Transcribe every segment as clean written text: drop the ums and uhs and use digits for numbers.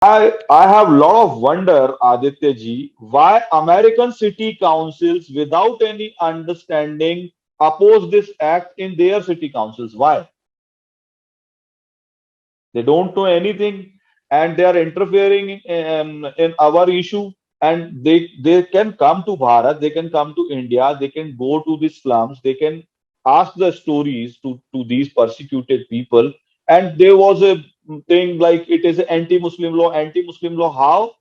I have a lot of wonder, Aditya ji, why American city councils, without any understanding, oppose this act in their city councils. Why? They don't know anything, and they are interfering in our issue. And they can come to Bharat, they can come to India, they can go to the slums, they can ask the stories to these persecuted people. And there was a thing like it is an anti-Muslim law, anti-Muslim law. How?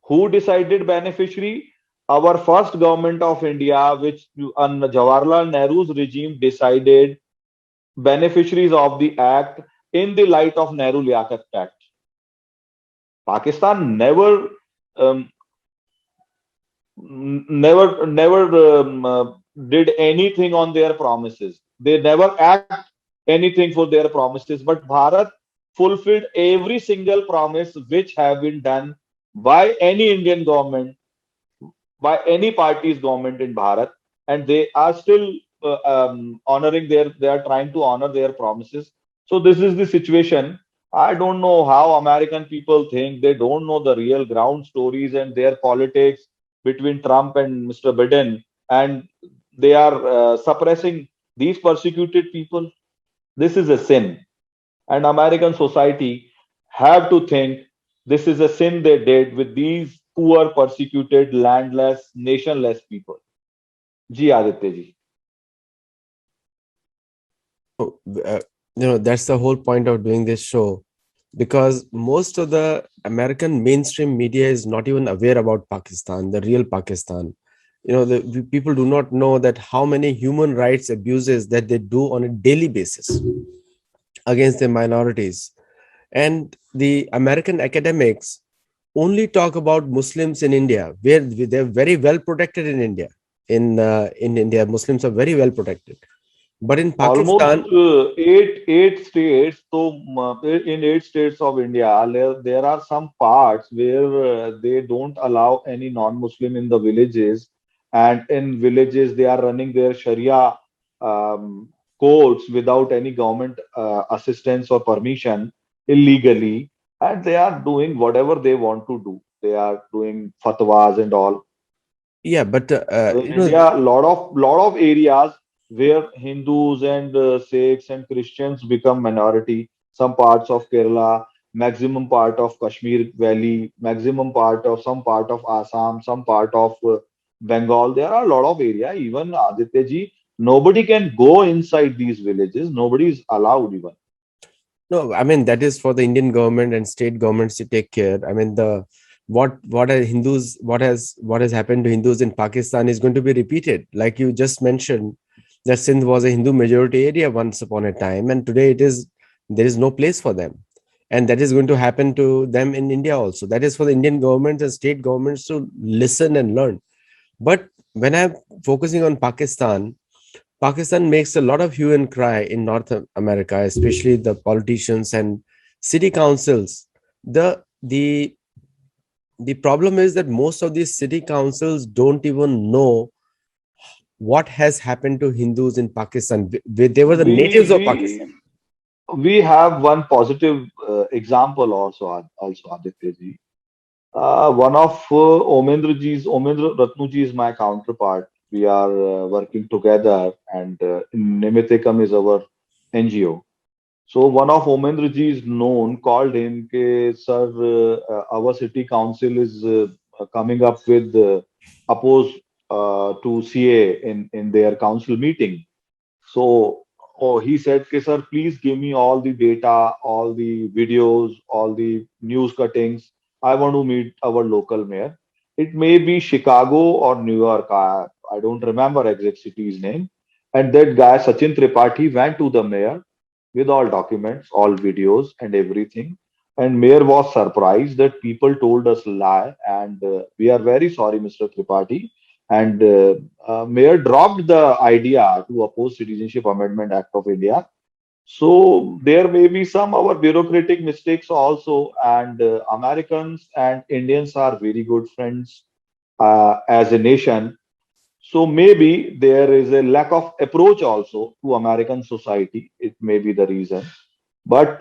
Who decided beneficiary? Our first government of India, which on Jawaharlal Nehru's regime decided beneficiaries of the act in the light of Nehru Liaquat Act. Pakistan um, never did anything on their promises. They never act anything for their promises. But Bharat fulfilled every single promise which have been done by any Indian government, by any party's government in Bharat, and they are still honoring they are trying to honor their promises. So this is the situation. I don't know how American people think. They don't know the real ground stories and their politics between Trump and Mr. Biden, and they are suppressing these persecuted people. This is a sin, and American society have to think this is a sin they did with these poor, persecuted, landless, nationless people. Ji Aditya ji. Oh, that's the whole point of doing this show, because most of the American mainstream media is not even aware about Pakistan, the real Pakistan. The people do not know that how many human rights abuses that they do on a daily basis against the minorities. And the American academics only talk about Muslims in India, where they're very well protected in India. In India, Muslims are very well protected. But in Almost Pakistan, eight states. So in 8 states of India, there are some parts where they don't allow any non-Muslim in the villages, and in villages they are running their Sharia um, courts without any government assistance or permission illegally, and they are doing whatever they want to do. They are doing fatwas and all. yeah, but So in India, lot of areas where Hindus and Sikhs and Christians become minority. Some parts of Kerala, maximum part of Kashmir Valley, maximum part of some part of Assam, some part of Bengal. There are a lot of area. Even Aditya ji, nobody can go inside these villages. Nobody is allowed even. no, I mean that is for the Indian government and state governments to take care. I mean the what are Hindus, what has happened to Hindus in Pakistan is going to be repeated. Like you just mentioned, that Sindh was a Hindu majority area once upon a time, and today there is no place for them. And that is going to happen to them in India also. That is for the Indian governments and state governments to listen and learn. But when I'm focusing on Pakistan, Pakistan makes a lot of hue and cry in North America, especially the politicians and city councils. The problem is that most of these city councils don't even know what has happened to Hindus in Pakistan. They were the We natives of we Pakistan. we have one positive example also Aditya ji. One of Omendra Ratnuji is my counterpart. We are working together, and Nimitekam is our NGO. So one of Omendraji's known called him, ke, sir, our city council is coming up with oppose to CA in their council meeting. So, he said, "Okay, sir, please give me all the data, all the videos, all the news cuttings. I want to meet our local mayor. It may be Chicago or New York. I don't remember exact city's name." And that guy, Sachin Tripathi, went to the mayor with all documents, all videos, and everything. And mayor was surprised that people told us lie, and we are very sorry, Mr. Tripathi. And mayor dropped the idea to oppose Citizenship Amendment Act of India. So there may be some our bureaucratic mistakes also, and Americans and Indians are very good friends as a nation. So maybe there is a lack of approach also to American society. It may be the reason. But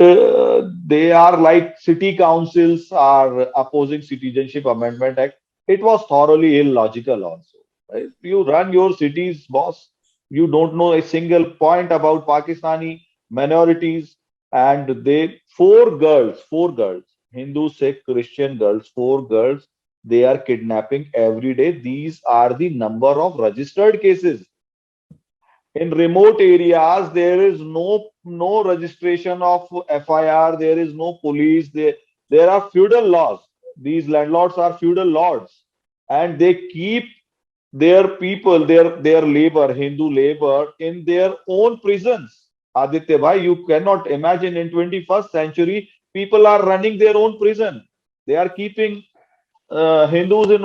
they are like city councils are opposing Citizenship Amendment Act. It was thoroughly illogical also. Right? You run your cities, boss. You don't know a single point about Pakistani minorities, and they four girls, Hindu, Sikh, Christian girls, four girls, they are kidnapping every day. These are the number of registered cases. In remote areas, there is no registration of FIR. There is no police. There are feudal laws. These landlords are feudal lords, and they keep their people, their labor, Hindu labor, in their own prisons. Aditya bhai, you cannot imagine in 21st century people are running their own prison. They are keeping Hindus in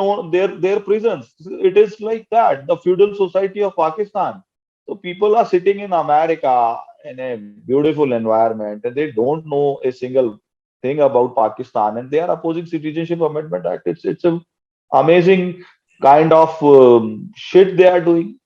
their prisons. It is like that, the feudal society of Pakistan. So people are sitting in America in a beautiful environment and they don't know a single thing about Pakistan and they are opposing Citizenship Amendment Act. It's a amazing kind of shit they are doing.